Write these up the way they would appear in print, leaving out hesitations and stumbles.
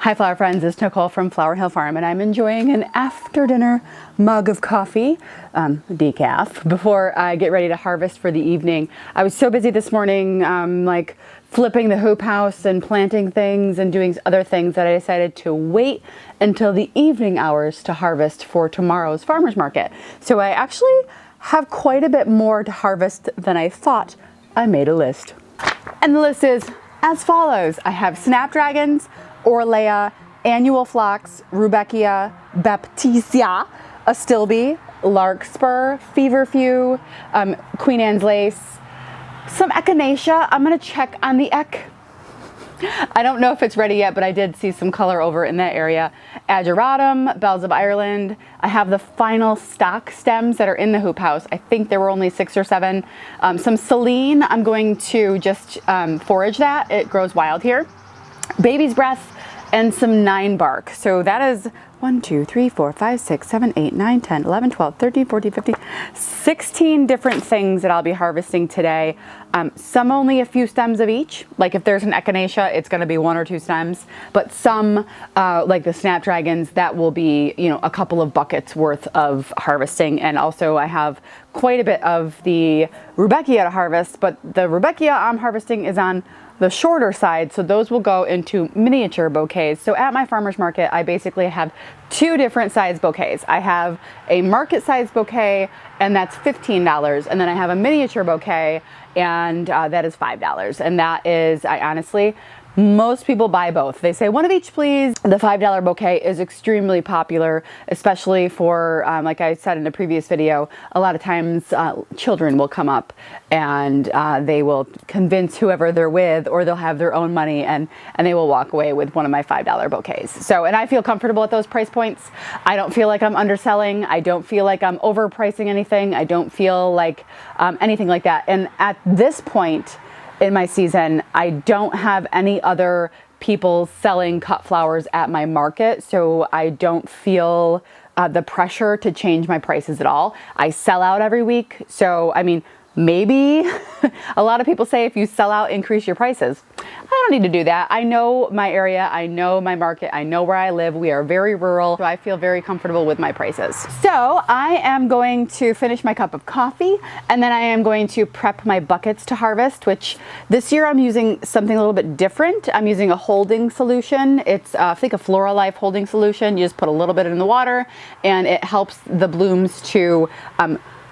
Hi flower friends, it's Nicole from Flower Hill Farm and I'm enjoying an after dinner mug of coffee, decaf, before I get ready to harvest for the evening. I was so busy this morning like flipping the hoop house and planting things and doing other things that I decided to wait until the evening hours to harvest for tomorrow's farmer's market. So I actually have quite a bit more to harvest than I thought. I made a list. And the list is as follows. I have Snapdragons, Orlea, Annual Phlox, Rudbeckia, Baptisia, Astilbe, Larkspur, Feverfew, Queen Anne's Lace, some Echinacea. I'm gonna check on the I don't know if it's ready yet, but I did see some color over in that area. Ageratum, Bells of Ireland. I have the final stock stems that are in the hoop house. I think there were only 6 or 7. Some Celine, I'm going to just forage that. It grows wild here. Baby's Breath and some 9 bark. So that is 1, 2, 3, 4, 5, 6, 7, 8, 9, 10, 11, 12, 13, 14, 15, 16 different things that I'll be harvesting today. Some only a few stems of each. Like if there's an Echinacea, it's gonna be 1 or 2 stems, but some like the Snapdragons, that will be, you know, a couple of buckets worth of harvesting. And also I have quite a bit of the Rudbeckia to harvest, but the Rudbeckia I'm harvesting is on the shorter side, so those will go into miniature bouquets. So at my farmer's market, I basically have 2 different size bouquets. I have a market size bouquet, and that's $15, and then I have a miniature bouquet, and that is $5. And that is, I honestly, most people buy both. They say, 1 of each, please. The $5 bouquet is extremely popular, especially for, like I said in a previous video, a lot of times children will come up and they will convince whoever they're with, or they'll have their own money and they will walk away with one of my $5 bouquets. So, and I feel comfortable at those price points. I don't feel like I'm underselling. I don't feel like I'm overpricing anything. I don't feel like anything like that. And at this point in my season, I don't have any other people selling cut flowers at my market, so I don't feel the pressure to change my prices at all. I sell out every week, so I mean, maybe a lot of people say if you sell out, increase your prices. I don't need to do that. I know my area, I know my market, I know where I live. We are very rural, so I feel very comfortable with my prices. So I am going to finish my cup of coffee, and then I am going to prep my buckets to harvest, which this year I'm using something a little bit different. I'm using a holding solution. It's I think a Flora Life holding solution. You just put a little bit in the water and it helps the blooms to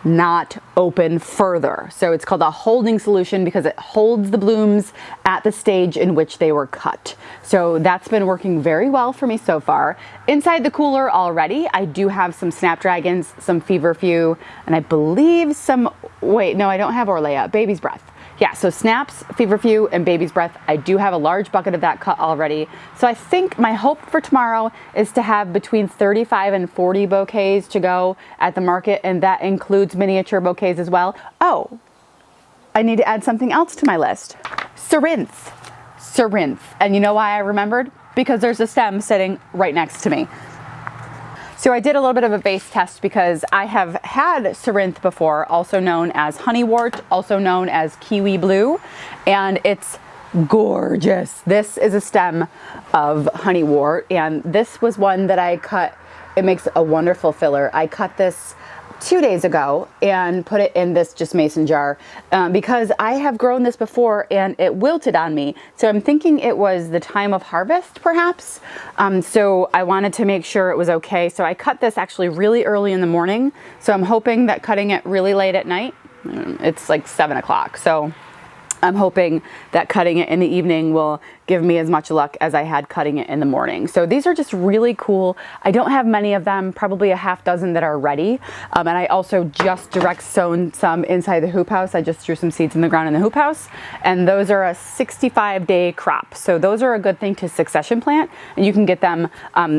not open further. So it's called a holding solution because it holds the blooms at the stage in which they were cut. So that's been working very well for me so far. Inside the cooler already, I do have some Snapdragons, some Feverfew, and I believe some, wait, no, I don't have Orlea, Baby's Breath. Yeah, so Snaps, Feverfew, and Baby's Breath. I do have a large bucket of that cut already. So I think my hope for tomorrow is to have between 35 and 40 bouquets to go at the market, and that includes miniature bouquets as well. Oh, I need to add something else to my list. Cerinthe. And you know why I remembered? Because there's a stem sitting right next to me. So I did a little bit of a base test because I have had Cerinthe before, also known as Honeywort, also known as Kiwi Blue, and it's gorgeous. This is a stem of Honeywort, and this was one that I cut. It makes a wonderful filler. I cut this 2 days ago and put it in this just mason jar because I have grown this before and it wilted on me. So I'm thinking it was the time of harvest perhaps. So I wanted to make sure it was okay. So I cut this actually really early in the morning. So I'm hoping that cutting it really late at night, it's like 7 o'clock. So I'm hoping that cutting it in the evening will give me as much luck as I had cutting it in the morning. So these are just really cool. I don't have many of them, probably a half dozen that are ready. And I also just direct sown some inside the hoop house. I just threw some seeds in the ground in the hoop house, and those are a 65-day crop. So those are a good thing to succession plant, and you can get them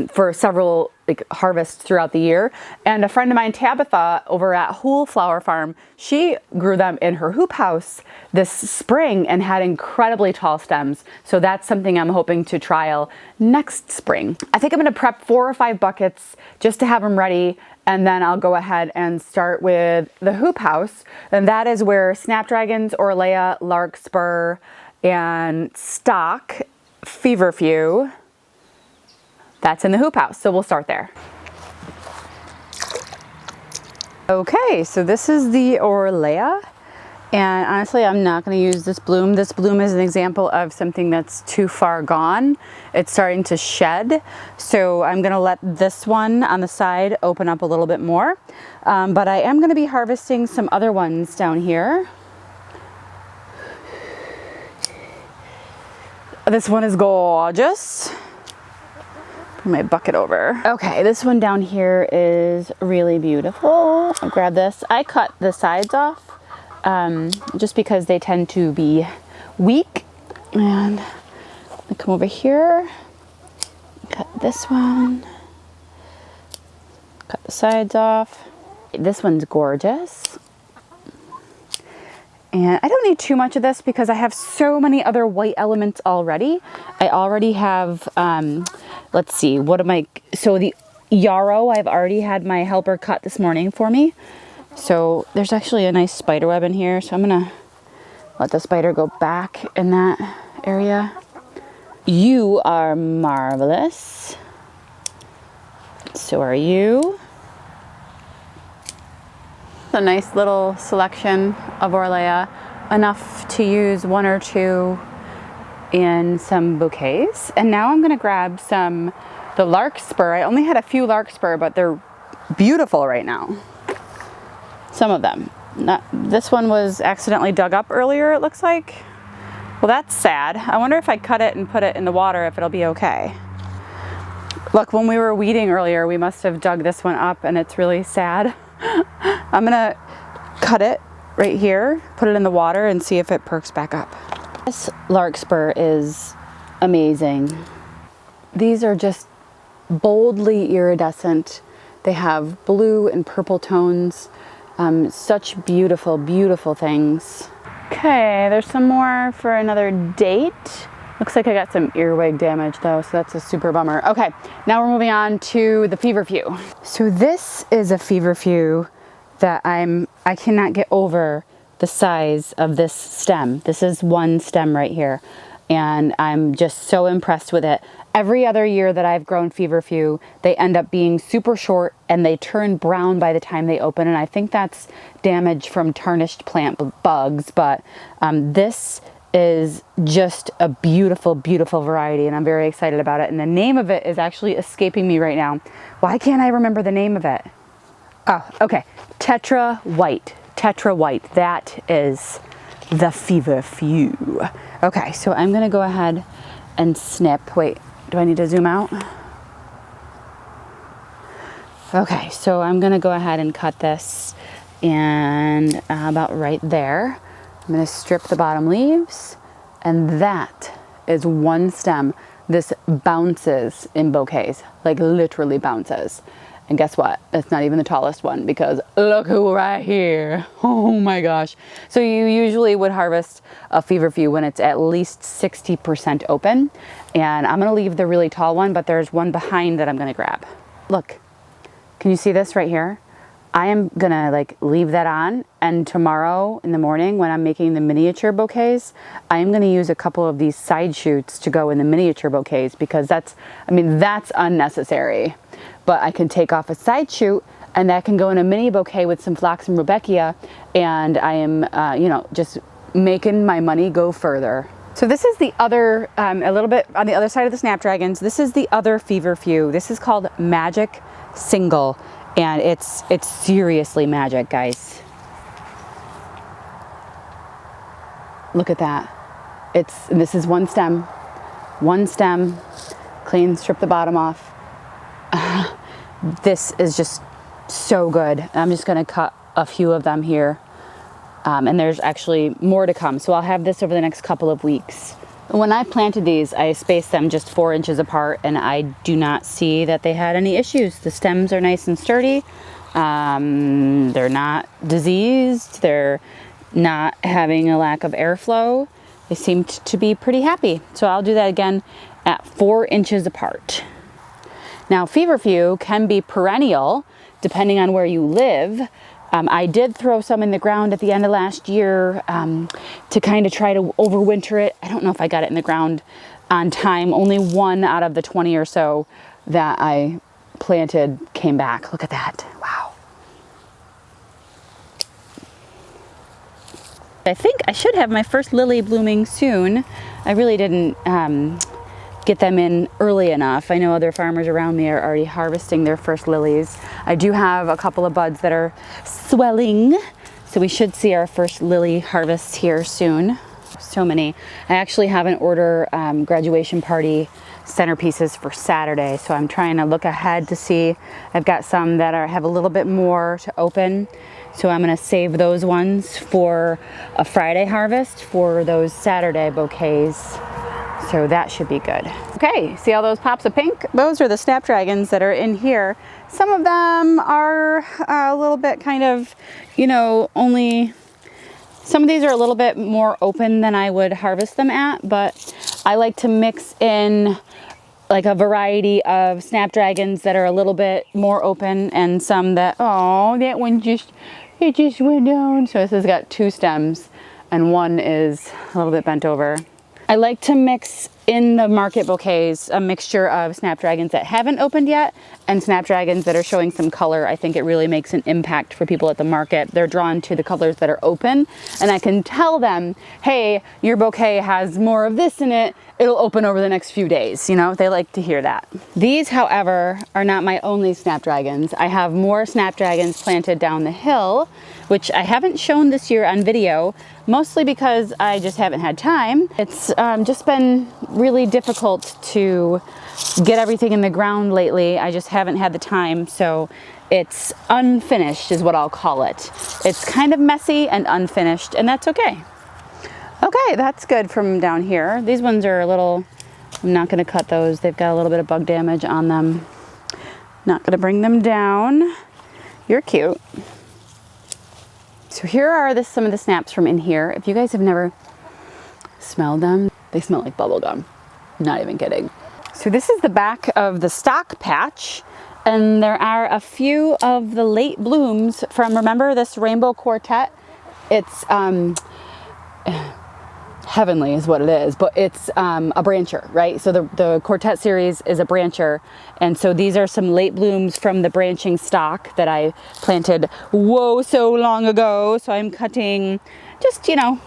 for several harvests throughout the year. And a friend of mine, Tabitha, over at Hool Flower Farm, she grew them in her hoop house this spring and had incredibly tall stems. So that's something I'm hoping to trial next spring. I think I'm gonna prep 4 or 5 buckets just to have them ready, and then I'll go ahead and start with the hoop house. And that is where Snapdragons, Orlea, Larkspur, and stock Feverfew that's in the hoop house. So we'll start there. Okay, so this is the Orlea. And honestly, I'm not going to use this bloom. This bloom is an example of something that's too far gone. It's starting to shed. So I'm going to let this one on the side open up a little bit more. But I am going to be harvesting some other ones down here. This one is gorgeous. Put my bucket over. Okay, this one down here is really beautiful. I'll grab this. I cut the sides off. Just because they tend to be weak. And I come over here, cut this one, cut the sides off. This one's gorgeous. And I don't need too much of this because I have so many other white elements already. I already have, let's see, so the Yarrow, I've already had my helper cut this morning for me. So there's actually a nice spider web in here. So I'm gonna let the spider go back in that area. You are marvelous. So are you. A nice little selection of Orlea, enough to use one or two in some bouquets. And now I'm gonna grab the Larkspur. I only had a few Larkspur, but they're beautiful right now. Some of them. This one was accidentally dug up earlier, it looks like. Well, that's sad. I wonder if I cut it and put it in the water, if it'll be okay. Look, when we were weeding earlier, we must have dug this one up and it's really sad. I'm gonna cut it right here, put it in the water and see if it perks back up. This Larkspur is amazing. These are just boldly iridescent. They have blue and purple tones. Such beautiful, beautiful things. Okay, there's some more for another date. Looks like I got some earwig damage though, so that's a super bummer. Okay, now we're moving on to the Feverfew. So this is a Feverfew that I cannot get over the size of this stem. This is one stem right here, and I'm just so impressed with it. Every other year that I've grown Feverfew, they end up being super short and they turn brown by the time they open. And I think that's damage from tarnished plant bugs. But this is just a beautiful, beautiful variety. And I'm very excited about it. And the name of it is actually escaping me right now. Why can't I remember the name of it? Oh, okay. Tetra White. Tetra White. That is the Feverfew. Okay, so I'm going to go ahead and snip. Wait. Do I need to zoom out? Okay, so I'm gonna go ahead and cut this and about right there. I'm gonna strip the bottom leaves, and that is one stem. This bounces in bouquets, like literally bounces. And guess what? It's not even the tallest one because look who right here. Oh my gosh. So you usually would harvest a Feverfew when it's at least 60% open. And I'm gonna leave the really tall one, but there's one behind that I'm gonna grab. Look, can you see this right here? I am gonna leave that on, and tomorrow in the morning when I'm making the miniature bouquets, I am gonna use a couple of these side shoots to go in the miniature bouquets because that's unnecessary. But I can take off a side shoot and that can go in a mini bouquet with some phlox and rudbeckia, and I am, just making my money go further. So this is the other, a little bit on the other side of the Snapdragons, this is the other Feverfew. This is called Magic Single, and it's seriously magic, guys. Look at that. This is one stem, clean, strip the bottom off. This is just so good. I'm just gonna cut a few of them here. And there's actually more to come. So I'll have this over the next couple of weeks. When I planted these, I spaced them just 4 inches apart, and I do not see that they had any issues. The stems are nice and sturdy. They're not diseased. They're not having a lack of airflow. They seem to be pretty happy. So I'll do that again at 4 inches apart. Now, Feverfew can be perennial depending on where you live. I did throw some in the ground at the end of last year to kind of try to overwinter it. I don't know if I got it in the ground on time. Only one out of the 20 or so that I planted came back. Look at that. Wow. I think I should have my first lily blooming soon. I really didn't get them in early enough. I know other farmers around me are already harvesting their first lilies. I do have a couple of buds that are swelling, so we should see our first lily harvests here soon. So many. I actually have an order graduation party centerpieces for Saturday, so I'm trying to look ahead to see. I've got some that have a little bit more to open, so I'm going to save those ones for a Friday harvest for those Saturday bouquets. So that should be good. Okay, see all those pops of pink? Those are the Snapdragons that are in here. Some of them are a little bit kind of, you know, some of these are a little bit more open than I would harvest them at, but I like to mix in like a variety of Snapdragons that are a little bit more open and some that, oh, that one it just went down. So this has got 2 stems and one is a little bit bent over. I like to mix in the market bouquets a mixture of Snapdragons that haven't opened yet and Snapdragons that are showing some color. I think it really makes an impact for people at the market. They're drawn to the colors that are open, and I can tell them, hey, your bouquet has more of this in it. It'll open over the next few days. You know, they like to hear that. These, however, are not my only Snapdragons. I have more Snapdragons planted down the hill, which I haven't shown this year on video, mostly because I just haven't had time. It's just been really difficult to get everything in the ground lately. I just haven't had the time, so it's unfinished is what I'll call it. It's kind of messy and unfinished, and that's okay. Okay, that's good from down here. These ones are a little, I'm not gonna cut those. They've got a little bit of bug damage on them. Not gonna bring them down. You're cute. So here are some of the snaps from in here. If you guys have never smelled them, they smell like bubble gum. Not even kidding. So this is the back of the stock patch, and there are a few of the late blooms from, remember this rainbow quartet? It's heavenly is what it is, but it's a brancher, right? So the quartet series is a brancher, and so these are some late blooms from the branching stock that I planted so long ago. So I'm cutting just, you know,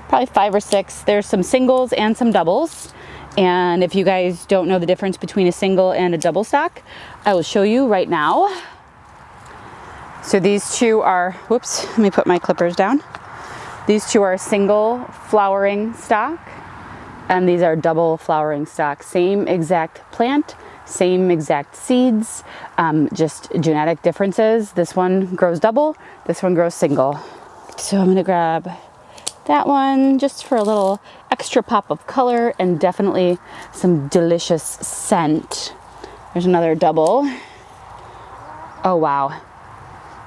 probably 5 or 6. There's some singles and some doubles, and if you guys don't know the difference between a single and a double stock, I will show you right now. So these 2 are, whoops, let me put my clippers down. These 2 are single flowering stock, and these are double flowering stock. Same exact plant, same exact seeds, just genetic differences. This one grows double, this one grows single. So I'm gonna grab that one just for a little extra pop of color and definitely some delicious scent. There's another double. Oh wow.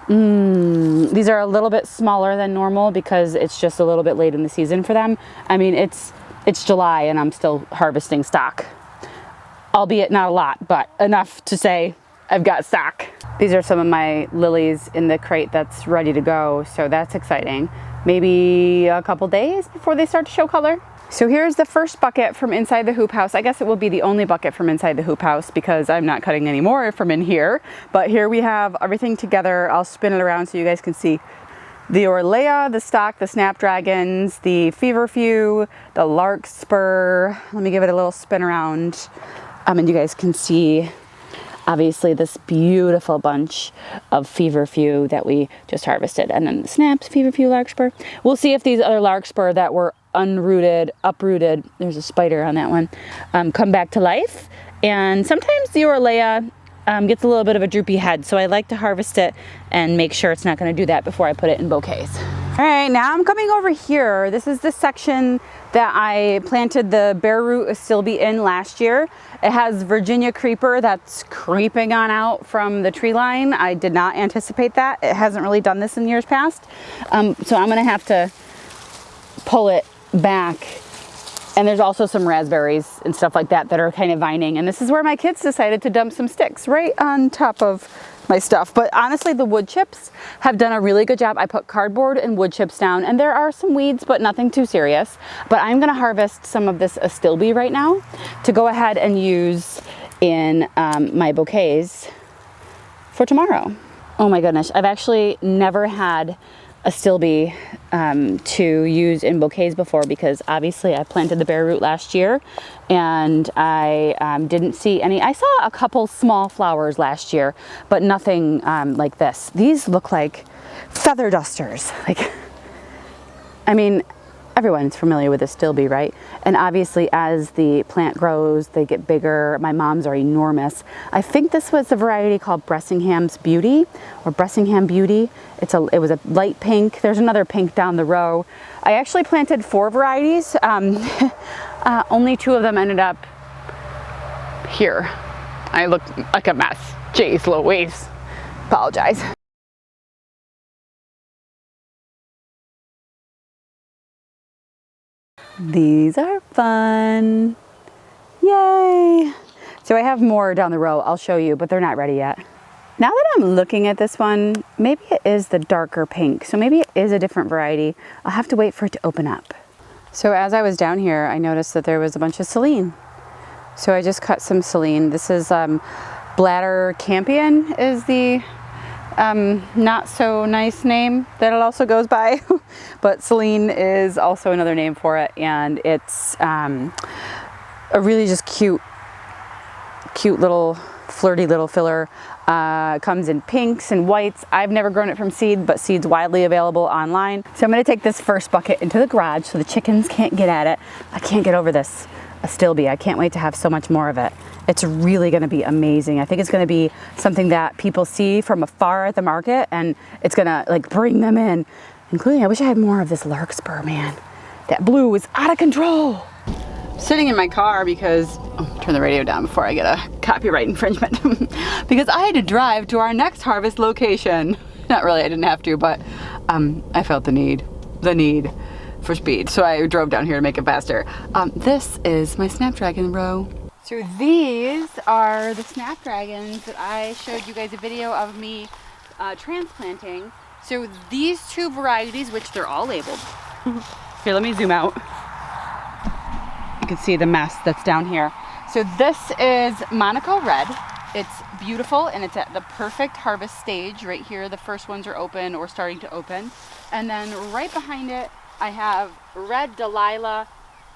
These are a little bit smaller than normal because it's just a little bit late in the season for them. I mean, it's July and I'm still harvesting stock. Albeit not a lot, but enough to say I've got stock. These are some of my lilies in the crate that's ready to go, so that's exciting. Maybe a couple days before they start to show color. So here's the first bucket from inside the hoop house. I guess it will be the only bucket from inside the hoop house because I'm not cutting any more from in here. But here we have everything together. I'll spin it around so you guys can see the Orlea, the stock, the Snapdragons, the Feverfew, the Larkspur. Let me give it a little spin around. And you guys can see obviously this beautiful bunch of Feverfew that we just harvested. And then the snaps, Feverfew, Larkspur. We'll see if these other Larkspur that were uprooted, there's a spider on that one, come back to life. And sometimes the Orlea gets a little bit of a droopy head, so I like to harvest it and make sure it's not going to do that before I put it in bouquets. All right, now I'm coming over here. This is the section that I planted the bare root Astilbe in last year. It has Virginia creeper that's creeping on out from the tree line. I did not anticipate that. It hasn't really done this in years past. So I'm gonna have to pull it back. And there's also some raspberries and stuff like that that are kind of vining. And this is where my kids decided to dump some sticks right on top of my stuff. But honestly, the wood chips have done a really good job. I put cardboard and wood chips down, and there are some weeds, but nothing too serious. But I'm gonna harvest some of this Astilbe right now to go ahead and use in my bouquets for tomorrow. Oh my goodness, I've actually never had Astilbe to use in bouquets before, because obviously I planted the bare root last year and I didn't see any. I saw a couple small flowers last year, but nothing like this. These look like feather dusters. Like, I mean, everyone's familiar with Astilbe, right? And obviously as the plant grows, they get bigger. My mom's are enormous. I think this was a variety called Bressingham's Beauty, or Bressingham Beauty. It was a light pink. There's another pink down the row. I actually planted 4 varieties. Only 2 of them ended up here. I look like a mess. Jeez Louise. Apologize. These are fun. Yay. So I have more down the row. I'll show you, but they're not ready yet. Now that I'm looking at this one, maybe it is the darker pink. So maybe it is a different variety. I'll have to wait for it to open up. So as I was down here, I noticed that there was a bunch of Celine. So I just cut some Celine. This is Bladder Campion is the not so nice name that it also goes by, but Celine is also another name for it, and it's a really just cute little flirty little filler. Comes in pinks and whites. I've never grown it from seed, but seed's widely available online. So I'm going to take this first bucket into the garage so the chickens can't get at it. I can't get over this Astilbe. I can't wait to have so much more of it. It's really going to be amazing. I think it's going to be something that people see from afar at the market, and it's going to like bring them in, including, I wish I had more of this Larkspur, man. That blue is out of control. Sitting in my car because, turn the radio down before I get a copyright infringement, because I had to drive to our next harvest location. Not really, I didn't have to, but I felt the need for speed, so I drove down here to make it faster. This is my Snapdragon row. So these are the Snapdragons that I showed you guys a video of me transplanting. So these 2 varieties, which they're all labeled. Here, let me zoom out. You can see the mess that's down here. So this is Monaco Red. It's beautiful and it's at the perfect harvest stage. Right here, the first ones are open or starting to open. And then right behind it, I have Red Delilah.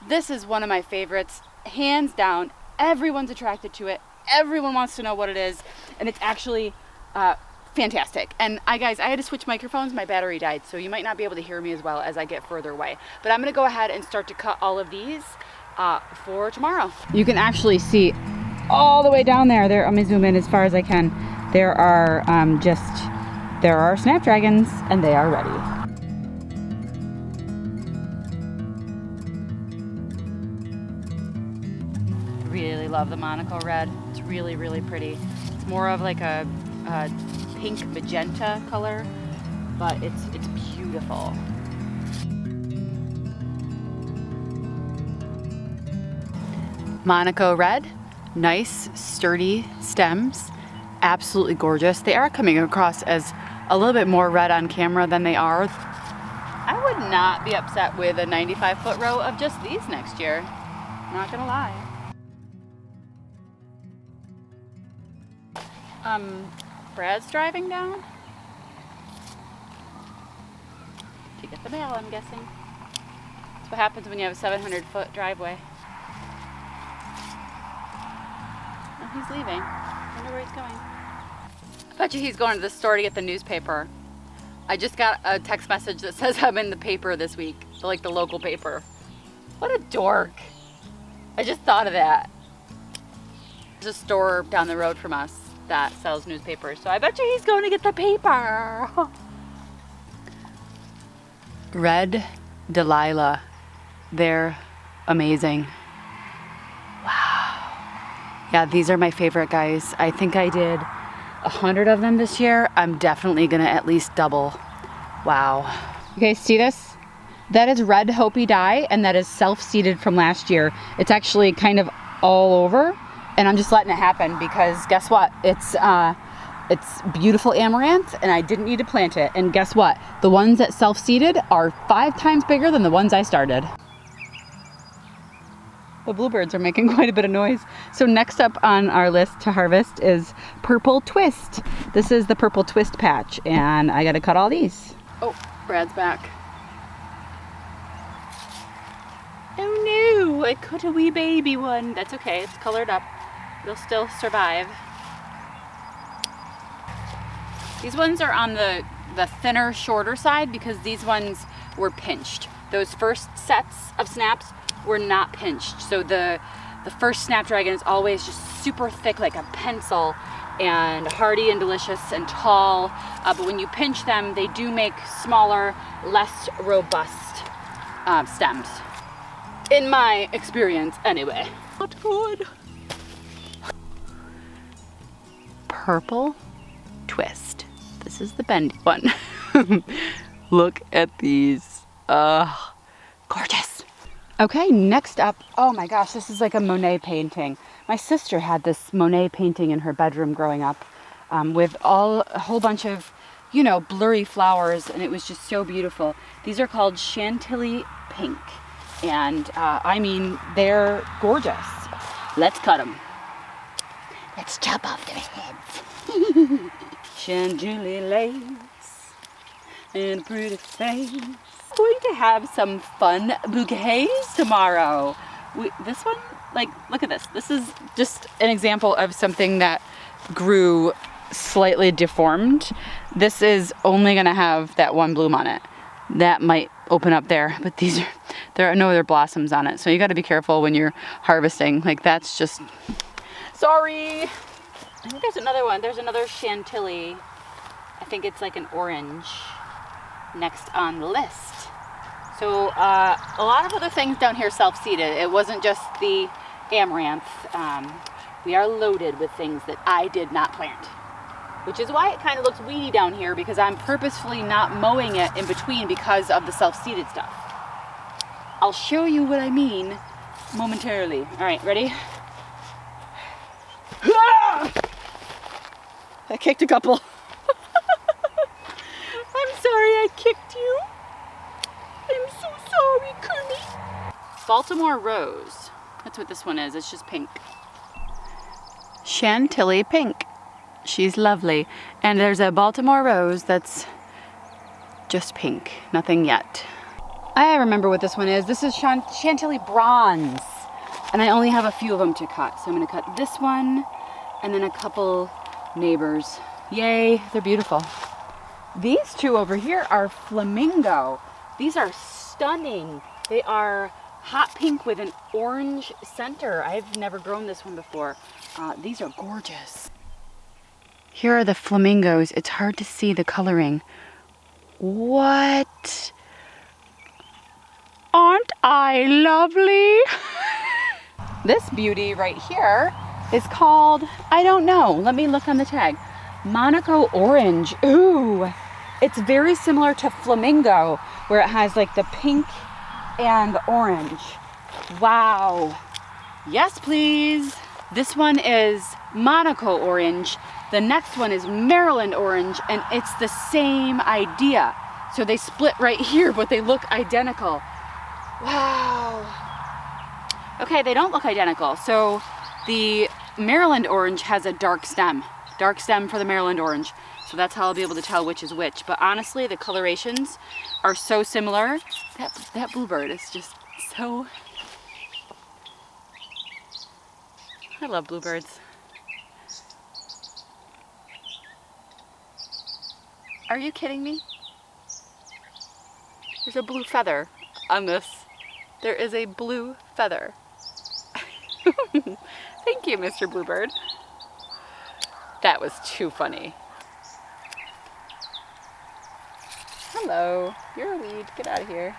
This is one of my favorites, hands down. Everyone's attracted to it. Everyone wants to know what it is. And it's actually fantastic. And guys, I had to switch microphones. My battery died, so you might not be able to hear me as well as I get further away. But I'm gonna go ahead and start to cut all of these for tomorrow. You can actually see all the way down there. Let me zoom in as far as I can. There are Snapdragons, and they are ready. Really love the Monaco Red. It's really, really pretty. It's more of like a pink magenta color, but it's beautiful. Monaco Red, nice sturdy stems, absolutely gorgeous. They are coming across as a little bit more red on camera than they are. I would not be upset with a 95-foot row of just these next year. Not gonna lie. Brad's driving down to get the mail, I'm guessing. That's what happens when you have a 700-foot driveway. Oh, he's leaving. I wonder where he's going. I bet you he's going to the store to get the newspaper. I just got a text message that says I'm in the paper this week, like the local paper. What a dork. I just thought of that. There's a store down the road from us that sells newspapers, so I bet you he's going to get the paper. Red Delilah. They're amazing. Wow. Yeah, these are my favorite, guys. I think I did 100 of them this year. I'm definitely gonna at least double. Wow. You guys see this? That is red Hopi dye, and that is self-seeded from last year. It's actually kind of all over, and I'm just letting it happen because guess what? It's beautiful amaranth, and I didn't need to plant it. And guess what? The ones that self-seeded are 5 times bigger than the ones I started. The bluebirds are making quite a bit of noise. So next up on our list to harvest is Purple Twist. This is the Purple Twist patch, and I gotta cut all these. Oh, Brad's back. Oh no, I cut a wee baby one. That's okay, it's colored up. It'll still survive. These ones are on the thinner, shorter side because these ones were pinched. Those first sets of snaps were not pinched. So the first Snapdragon is always just super thick like a pencil and hearty and delicious and tall. But when you pinch them, they do make smaller, less robust stems. In my experience, anyway. Not good. Purple Twist. This is the bendy one. Look at these. Gorgeous. Okay, next up, oh my gosh, this is like a Monet painting. My sister had this Monet painting in her bedroom growing up with a whole bunch of, you know, blurry flowers, and it was just so beautiful. These are called Chantilly Pink, and I mean, they're gorgeous. Let's cut them. Let's chop off their heads. Chantilly lace and a pretty face. Going to have some fun bouquets tomorrow. This one, like, look at this. This is just an example of something that grew slightly deformed. This is only gonna have that one bloom on it. That might open up there, but there are no other blossoms on it. So you gotta be careful when you're harvesting. Like, that's just, sorry. I think there's another one. There's another Chantilly. I think it's like an orange next on the list. So a lot of other things down here self-seeded. It wasn't just the amaranth. We are loaded with things that I did not plant, which is why it kind of looks weedy down here, because I'm purposefully not mowing it in between because of the self-seeded stuff. I'll show you what I mean momentarily. All right, ready? I kicked a couple. I'm sorry I kicked you. I'm so sorry, Kermit. Baltimore Rose. That's what this one is. It's just pink. Chantilly Pink. She's lovely. And there's a Baltimore Rose that's just pink. Nothing yet. I remember what this one is. This is Chantilly Bronze. And I only have a few of them to cut. So I'm going to cut this one and then a couple neighbors. Yay, they're beautiful. These two over here are Flamingo. These are stunning. They are hot pink with an orange center. I've never grown this one before. These are gorgeous. Here are the Flamingos. It's hard to see the coloring. What? Aren't I lovely? This beauty right here is called, I don't know. Let me look on the tag. Monaco Orange. Ooh. It's very similar to Flamingo, where it has like the pink and the orange. Wow. Yes, please. This one is Monaco Orange. The next one is Maryland Orange, and it's the same idea. So they split right here, but they look identical. Wow. Okay, they don't look identical. So the Maryland Orange has a dark stem for the Maryland Orange. So that's how I'll be able to tell which is which. But honestly, the colorations are so similar. That bluebird is just so... I love bluebirds. Are you kidding me? There's a blue feather on this. There is a blue feather. Thank you, Mr. Bluebird. That was too funny. Hello, you're a weed. Get out of here.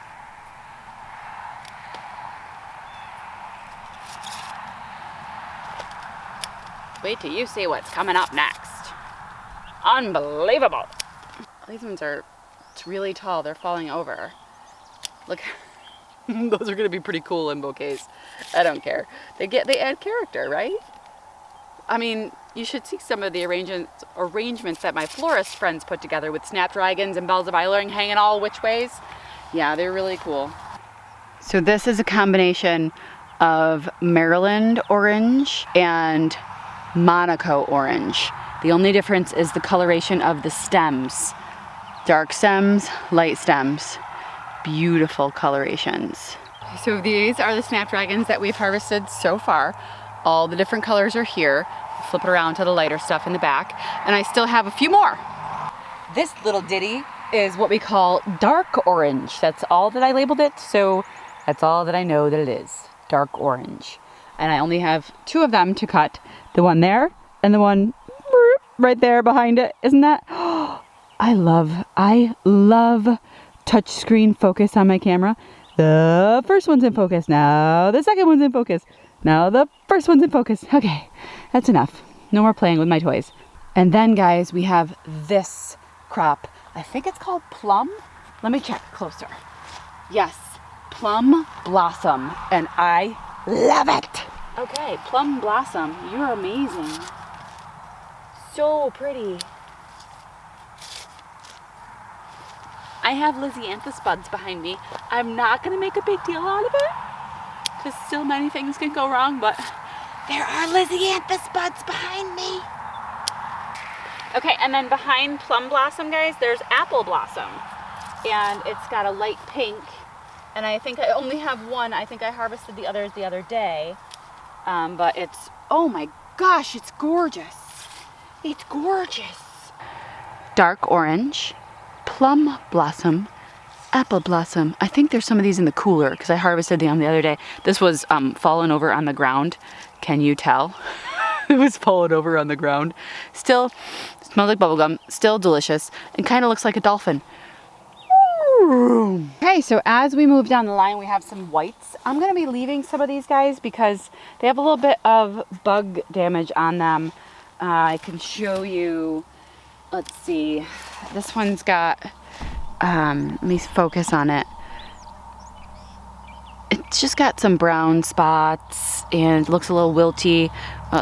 Wait till you see what's coming up next. Unbelievable. These ones are, it's really tall. They're falling over. Look, those are gonna be pretty cool in bouquets. I don't care. They add character, right? I mean, you should see some of the arrangements that my florist friends put together with Snapdragons and bells of Eyeling hanging all which ways. Yeah, they're really cool. So this is a combination of Maryland Orange and Monaco Orange. The only difference is the coloration of the stems. Dark stems, light stems. Beautiful colorations. So these are the Snapdragons that we've harvested so far. All the different colors are here. Flip it around to the lighter stuff in the back. And I still have a few more. This little ditty is what we call dark orange. That's all that I labeled it, so that's all that I know that it is. Dark orange. And I only have 2 of them to cut. The one there and the one right there behind it. Isn't that? I love touchscreen focus on my camera. The first one's in focus. Now the second one's in focus. Now the first one's in focus. Okay, that's enough. No more playing with my toys. And then guys, we have this crop. I think it's called Plum. Let me check closer. Yes, Plum Blossom. And I love it. Okay, Plum Blossom, you're amazing. So pretty. I have Lisianthus buds behind me. I'm not gonna make a big deal out of it, because still many things can go wrong, but there are Lisianthus buds behind me. Okay, and then behind Plum Blossom, guys, there's Apple Blossom. And it's got a light pink. And I think I only have one. I think I harvested the others the other day. But it's, oh my gosh, it's gorgeous. It's gorgeous. Dark orange, Plum Blossom, Apple Blossom. I think there's some of these in the cooler because I harvested them the other day. This was fallen over on the ground. Can you tell? It was fallen over on the ground. Still smells like bubblegum, still delicious, and kind of looks like a dolphin. Okay, so as we move down the line, we have some whites. I'm gonna be leaving some of these guys because they have a little bit of bug damage on them. I can show you, let's see, this one's got, let me focus on it. It's just got some brown spots and it looks a little wilty.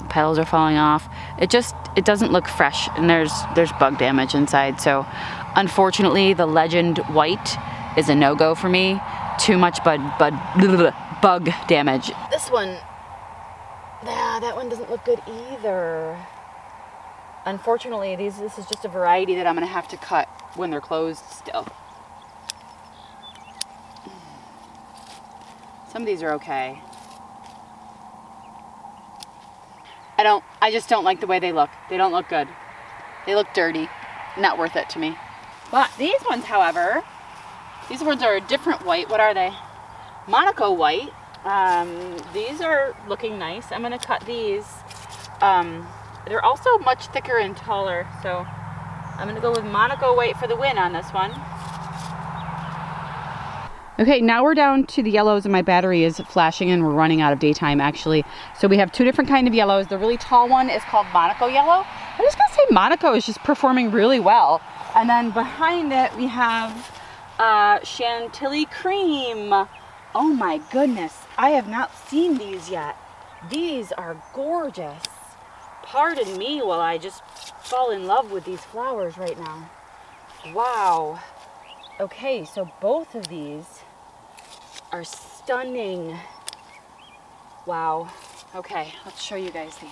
Petals are falling off. It doesn't look fresh, and there's bug damage inside. So unfortunately, the Legend White is a no-go for me. Too much bug damage. This one, that one doesn't look good either. Unfortunately, this is just a variety that I'm gonna have to cut when they're closed still. Some of these are okay. I just don't like the way they look. They don't look good. They look dirty. Not worth it to me. But these ones, however, these ones are a different white. What are they? Monaco white. These are looking nice. I'm gonna cut these. They're also much thicker and taller, so I'm gonna go with Monaco white for the win on this one. Okay, now we're down to the yellows and my battery is flashing and we're running out of daytime actually. So we have 2 different kinds of yellows. The really tall one is called Monaco Yellow. I'm just gonna say Monaco is just performing really well. And then behind it we have Chantilly Cream. Oh my goodness, I have not seen these yet. These are gorgeous. Pardon me while I just fall in love with these flowers right now. Wow. Okay, so both of these are stunning. Wow. Okay, let's show you guys these.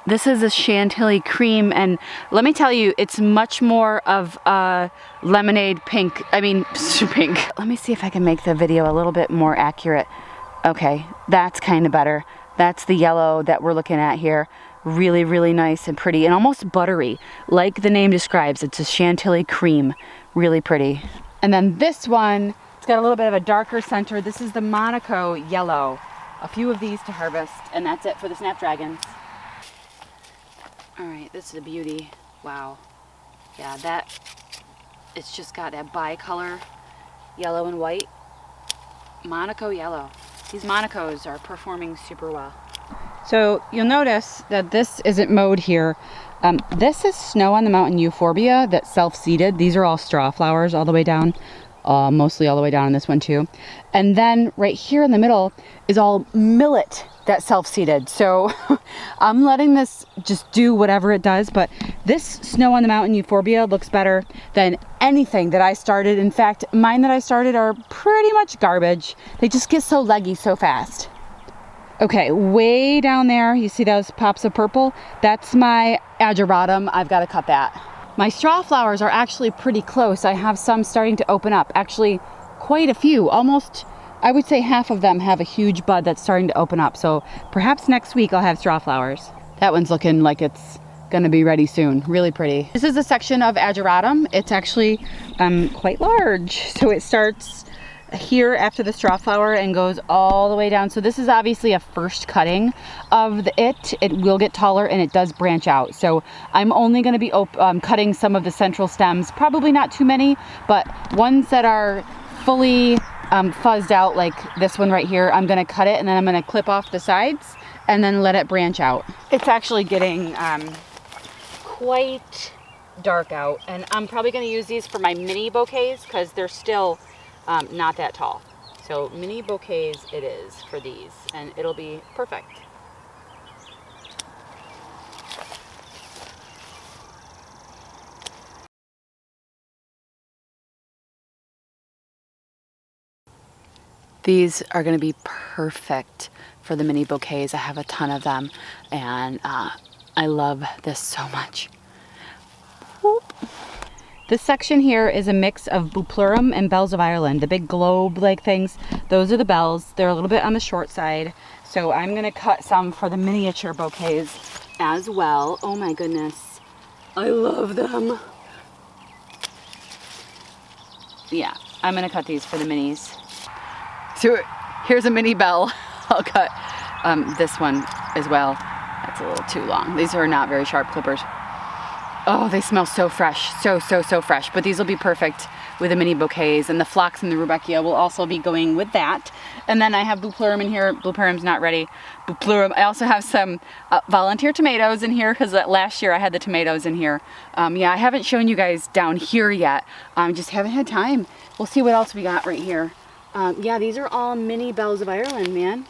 This is a Chantilly Cream, and let me tell you, it's much more of a lemonade pink. I mean, pink. Let me see if I can make the video a little bit more accurate. Okay, that's kind of better. That's the yellow that we're looking at here. Really, really nice and pretty and almost buttery. Like the name describes, it's a Chantilly Cream. Really pretty. And then this one, it's got a little bit of a darker center. This is the Monaco Yellow. A few of these to harvest, and that's it for the Snapdragons. All right, this is a beauty. Wow. Yeah, it's just got that bicolor, yellow and white. Monaco Yellow. These Monacos are performing super well. So you'll notice that this isn't mowed here. This is Snow on the Mountain Euphorbia that's self-seeded. These are all straw flowers all the way down, mostly all the way down in this one too. And then right here in the middle is all millet that's self-seeded. So I'm letting this just do whatever it does, but this Snow on the Mountain Euphorbia looks better than anything that I started. In fact, mine that I started are pretty much garbage. They just get so leggy so fast. Okay, way down there, you see those pops of purple? That's my ageratum. I've got to cut that. My straw flowers are actually pretty close. I have some starting to open up. Actually, quite a few. Almost, I would say half of them have a huge bud that's starting to open up. So perhaps next week I'll have straw flowers. That one's looking like it's gonna be ready soon. Really pretty. This is a section of ageratum. It's actually quite large. So it starts here after the straw flower and goes all the way down. So this is obviously a first cutting of it. It will get taller and it does branch out. So I'm only going to be cutting some of the central stems, probably not too many, but ones that are fully fuzzed out, like this one right here, I'm going to cut it and then I'm going to clip off the sides and then let it branch out. It's actually getting quite dark out, and I'm probably going to use these for my mini bouquets because they're still not that tall. So mini bouquets it is for these, and it'll be perfect. These are going to be perfect for the mini bouquets. I have a ton of them, and I love this so much. Whoop. This section here is a mix of Bupleurum and Bells of Ireland, the big globe-like things. Those are the bells. They're a little bit on the short side. So I'm gonna cut some for the miniature bouquets as well. Oh my goodness, I love them. Yeah, I'm gonna cut these for the minis. So here's a mini bell. I'll cut this one as well. That's a little too long. These are not very sharp clippers. Oh, they smell so fresh, so fresh. But these will be perfect with the mini bouquets, and the phlox and the rudbeckia will also be going with that. And then I have Bupleurum in here. Bupleurim's not ready. Bupleurum. I also have some volunteer tomatoes in here because last year I had the tomatoes in here. Yeah, I haven't shown you guys down here yet. Just haven't had time. We'll see what else we got right here. Yeah, these are all mini Bells of Ireland, man.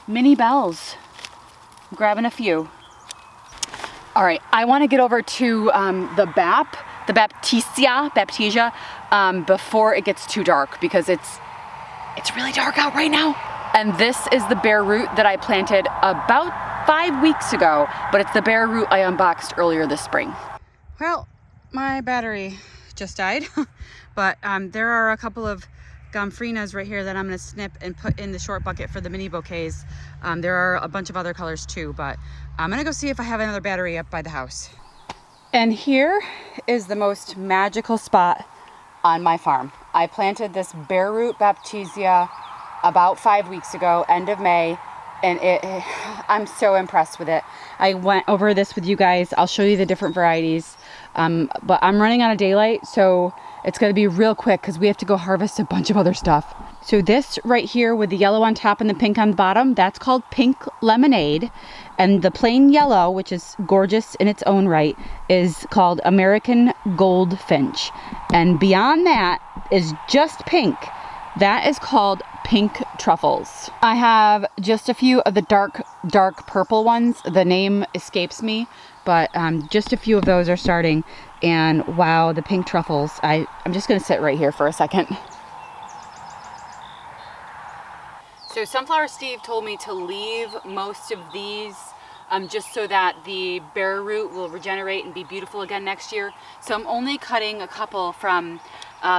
Mini bells. I'm grabbing a few. All right, I want to get over to the Baptisia, before it gets too dark because it's really dark out right now. And this is the bare root that I planted about 5 weeks ago, but it's the bare root I unboxed earlier this spring. Well, my battery just died, but there are a couple of Gomphrenias right here that I'm going to snip and put in the short bucket for the mini bouquets. There are a bunch of other colors too, but I'm going to go see if I have another battery up by the house. And here is the most magical spot on my farm. I planted this bare root Baptisia about 5 weeks ago, end of May, and I'm so impressed with it. I went over this with you guys. I'll show you the different varieties, but I'm running out of daylight, so it's going to be real quick because we have to go harvest a bunch of other stuff. So this right here with the yellow on top and the pink on the bottom, that's called Pink Lemonade. And the plain yellow, which is gorgeous in its own right, is called American Goldfinch. And beyond that is just pink. That is called Pink Truffles. I have just a few of the dark purple ones. The name escapes me, but just a few of those are starting. And wow, the Pink Truffles. I'm just gonna sit right here for a second. So Sunflower Steve told me to leave most of these just so that the bare root will regenerate and be beautiful again next year. So I'm only cutting a couple from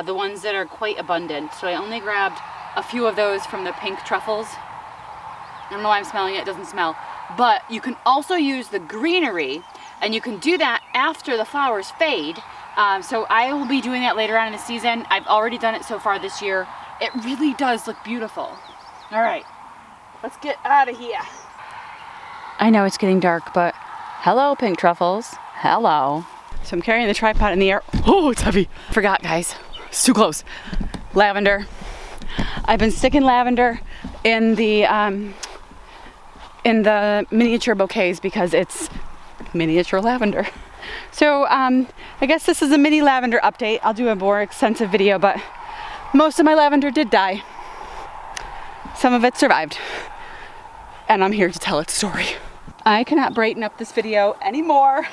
the ones that are quite abundant. So I only grabbed a few of those from the Pink Truffles. I don't know why I'm smelling it, it doesn't smell. But you can also use the greenery, and you can do that after the flowers fade. So I will be doing that later on in the season. I've already done it so far this year. It really does look beautiful. All right, let's get out of here. I know it's getting dark, but hello, Pink Truffles. Hello. So I'm carrying the tripod in the air. Oh, it's heavy. Forgot, guys. It's too close. Lavender. I've been sticking lavender in the miniature bouquets because it's miniature lavender. So I guess this is a mini lavender update. I'll do a more extensive video, but most of my lavender did die. Some of it survived, and I'm here to tell its story. I cannot brighten up this video anymore.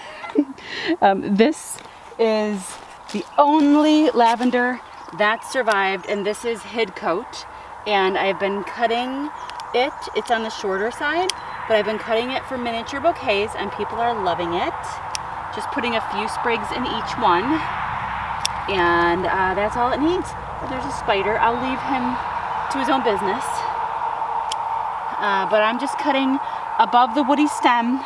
This is the only lavender that survived, and this is Hidcote. And I've been cutting It's on the shorter side, but I've been cutting it for miniature bouquets and people are loving it. Just putting a few sprigs in each one, and that's all it needs. There's a spider. I'll leave him to his own business. But I'm just cutting above the woody stem.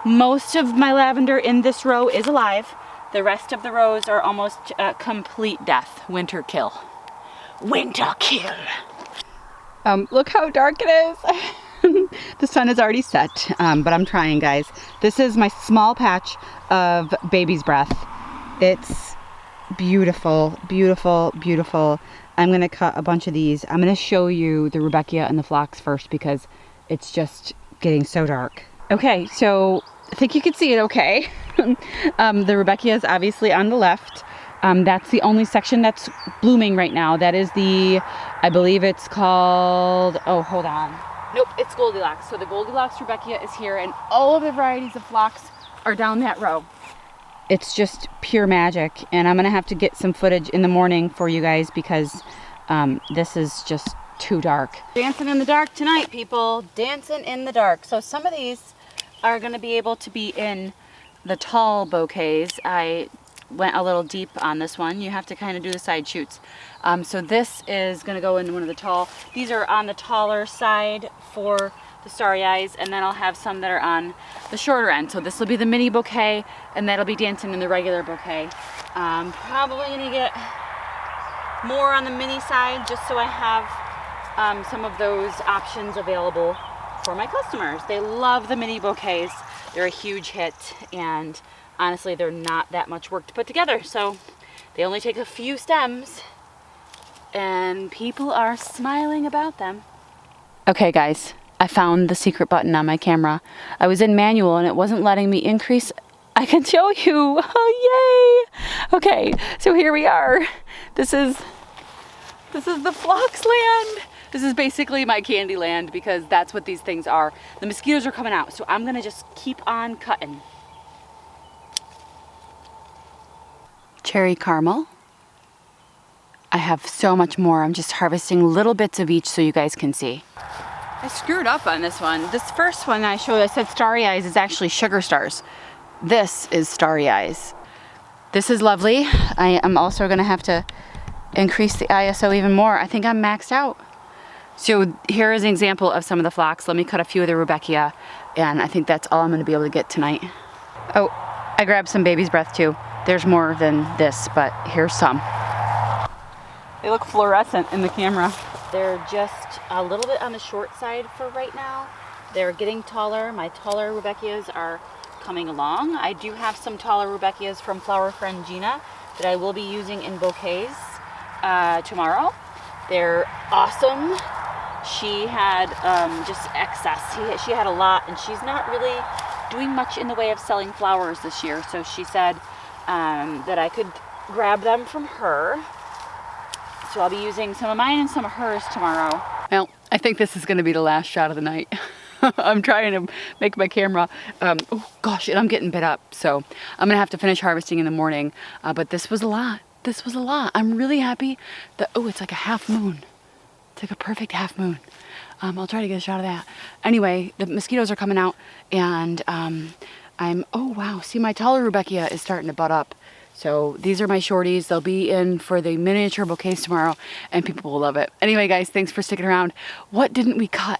Most of my lavender in this row is alive. The rest of the rows are almost complete death. Winter kill. Winter kill. Look how dark it is. The sun is already set, but I'm trying, guys. This is my small patch of baby's breath. It's beautiful, beautiful, beautiful. I'm gonna cut a bunch of these. I'm gonna show you the Rudbeckia and the phlox first because it's just getting so dark. Okay, so I think you can see it okay. The Rudbeckia is obviously on the left. That's the only section that's blooming right now. That is the, I believe it's called, oh, hold on. Nope, it's Goldilocks. So the Goldilocks Rudbeckia is here, and all of the varieties of phlox are down that row. It's just pure magic, and I'm gonna have to get some footage in the morning for you guys because this is just too dark. Dancing in the dark tonight, people. Dancing in the dark. So some of these are gonna be able to be in the tall bouquets. I went a little deep on this one. You have to kind of do the side shoots. So this is gonna go in one of the tall. These are on the taller side for the starry eyes, and then I'll have some that are on the shorter end. So this will be the mini bouquet, and that'll be dancing in the regular bouquet. Probably gonna get more on the mini side just so I have some of those options available for my customers. They love the mini bouquets. They're a huge hit, and honestly, they're not that much work to put together. So they only take a few stems, and people are smiling about them. Okay, guys. I found the secret button on my camera. I was in manual and it wasn't letting me increase. I can show you. Oh, yay. Okay, so here we are. This is the phlox land. This is basically my candy land because that's what these things are. The mosquitoes are coming out, so I'm gonna just keep on cutting. Cherry caramel. I have so much more. I'm just harvesting little bits of each so you guys can see. I screwed up on this one. This first one I showed, I said starry eyes, is actually sugar stars. This is starry eyes. This is lovely. I am also gonna have to increase the ISO even more. I think I'm maxed out. So here is an example of some of the phlox. Let me cut a few of the Rudbeckia, and I think that's all I'm gonna be able to get tonight. Oh, I grabbed some baby's breath too. There's more than this, but here's some. They look fluorescent in the camera. They're just a little bit on the short side for right now. They're getting taller. My taller Rudbeckias are coming along. I do have some taller Rudbeckias from Flower Friend Gina that I will be using in bouquets tomorrow. They're awesome. She had just excess. She had a lot, and she's not really doing much in the way of selling flowers this year. So she said that I could grab them from her. So I'll be using some of mine and some of hers tomorrow. Well, I think this is gonna be the last shot of the night. I'm trying to make my camera, oh gosh, and I'm getting bit up. So I'm gonna have to finish harvesting in the morning. But this was a lot. This was a lot. I'm really happy that, oh, it's like a half moon. It's like a perfect half moon. I'll try to get a shot of that. Anyway, the mosquitoes are coming out, and oh wow, see, my taller Rudbeckia is starting to bud up. So these are my shorties. They'll be in for the miniature bouquets tomorrow, and people will love it. Anyway, guys, thanks for sticking around. What didn't we cut?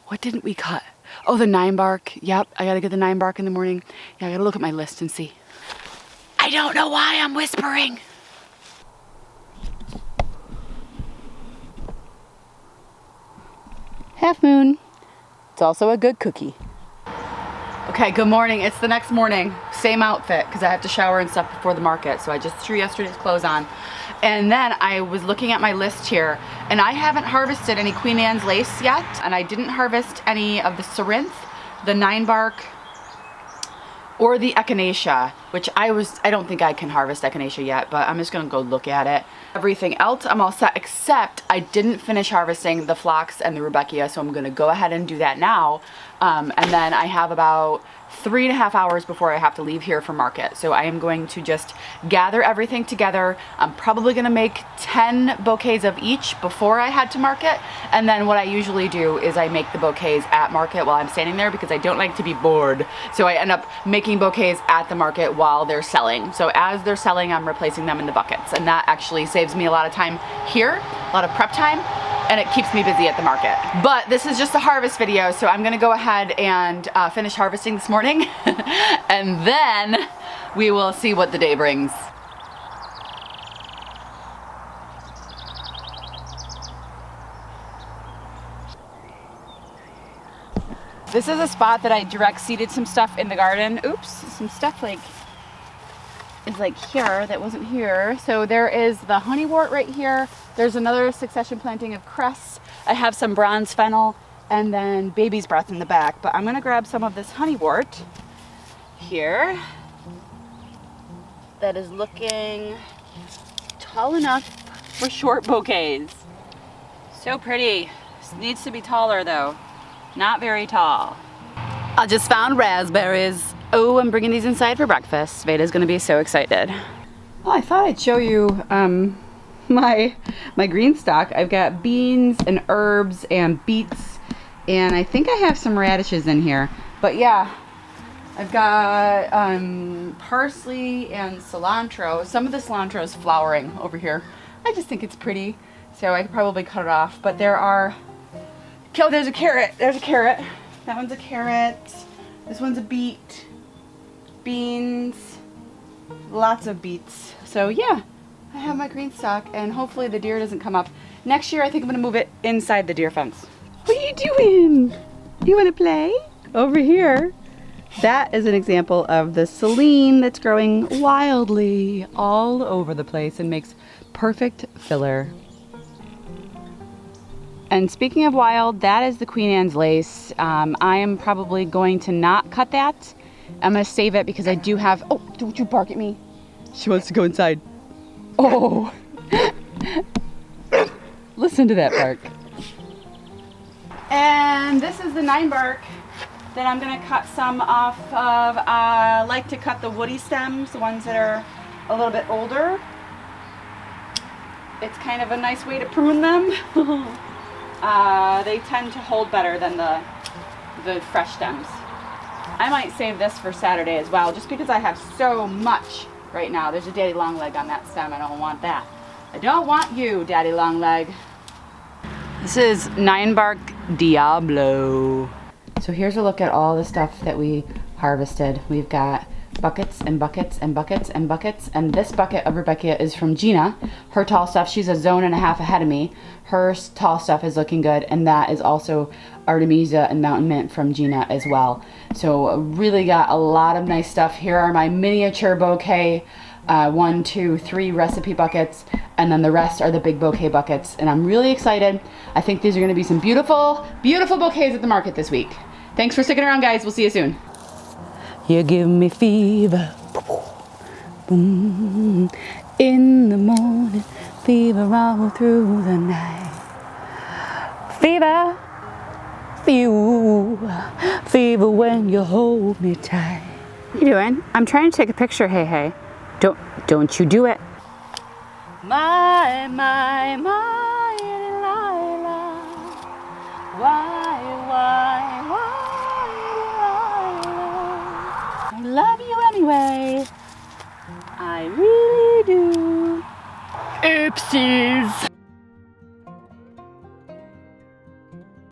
What didn't we cut? Oh, the 9 bark. Yep, I gotta get the 9 bark in the morning. Yeah, I gotta look at my list and see. I don't know why I'm whispering. Half moon. It's also a good cookie. Okay, good morning. It's the next morning. Same outfit because I have to shower and stuff before the market. So I just threw yesterday's clothes on. And then I was looking at my list here, and I haven't harvested any Queen Anne's lace yet, and I didn't harvest any of the Cerinth, the 9 bark, or the Echinacea, which I don't think I can harvest Echinacea yet, but I'm just gonna go look at it. Everything else I'm all set, except I didn't finish harvesting the phlox and the Rudbeckia, so I'm gonna go ahead and do that now. And then I have about 3.5 hours before I have to leave here for market. So I am going to just gather everything together. I'm probably gonna make 10 bouquets of each before I head to market. And then what I usually do is I make the bouquets at market while I'm standing there because I don't like to be bored. So I end up making bouquets at the market while they're selling. So as they're selling, I'm replacing them in the buckets. And that actually saves me a lot of time here, a lot of prep time, and it keeps me busy at the market. But this is just a harvest video, so I'm gonna go ahead and finish harvesting this morning and then we will see what the day brings. This is a spot that I direct seeded some stuff in the garden. Oops, some stuff is like here that wasn't here. So there is the Honeywort right here. There's another succession planting of cress. I have some bronze fennel and then baby's breath in the back. But I'm gonna grab some of this Honeywort here that is looking tall enough for short bouquets. So pretty. This needs to be taller though. Not very tall. I just found raspberries. Oh, I'm bringing these inside for breakfast. Veda's gonna be so excited. Well, I thought I'd show you my green stock. I've got beans and herbs and beets, and I think I have some radishes in here. But yeah, I've got parsley and cilantro. Some of the cilantro is flowering over here. I just think it's pretty, so I could probably cut it off. But there are, oh, there's a carrot. There's a carrot. That one's a carrot. This one's a beet. Beans. Lots of beets. So yeah, I have my green stock, and hopefully the deer doesn't come up. Next year I think I'm gonna move it inside the deer fence. What are you doing? Do you wanna play? Over here, that is an example of the celine that's growing wildly all over the place and makes perfect filler. And speaking of wild, that is the Queen Anne's lace. I am probably going to not cut that. I'm gonna save it because I do have, oh, don't you bark at me. She wants to go inside. Oh. Listen to that bark. And this is the 9 bark that I'm gonna cut some off of. I like to cut the woody stems, the ones that are a little bit older. It's kind of a nice way to prune them. They tend to hold better than the fresh stems. I might save this for Saturday as well, just because I have so much right now. There's a daddy long leg on that stem. I don't want that. I don't want you, daddy long leg. This is 9 bark Diablo. So here's a look at all the stuff that we harvested. We've got buckets and buckets and buckets and buckets, and this bucket of Rebecca is from Gina. Her tall stuff, she's a zone and a half ahead of me. Her tall stuff is looking good, and that is also Artemisia and Mountain Mint from Gina as well. So really got a lot of nice stuff. Here are my miniature bouquet 1, 2, 3 recipe buckets, and then the rest are the big bouquet buckets, and I'm really excited. I think these are going to be some beautiful, beautiful bouquets at the market this week. Thanks for sticking around, guys. We'll see you soon. You give me fever, boom, in the morning, fever all through the night. Fever, fever when you hold me tight. What are you doing? I'm trying to take a picture, hey, hey. Don't you do it. My, Delilah, why, I love you anyway. I really do. Oopsies.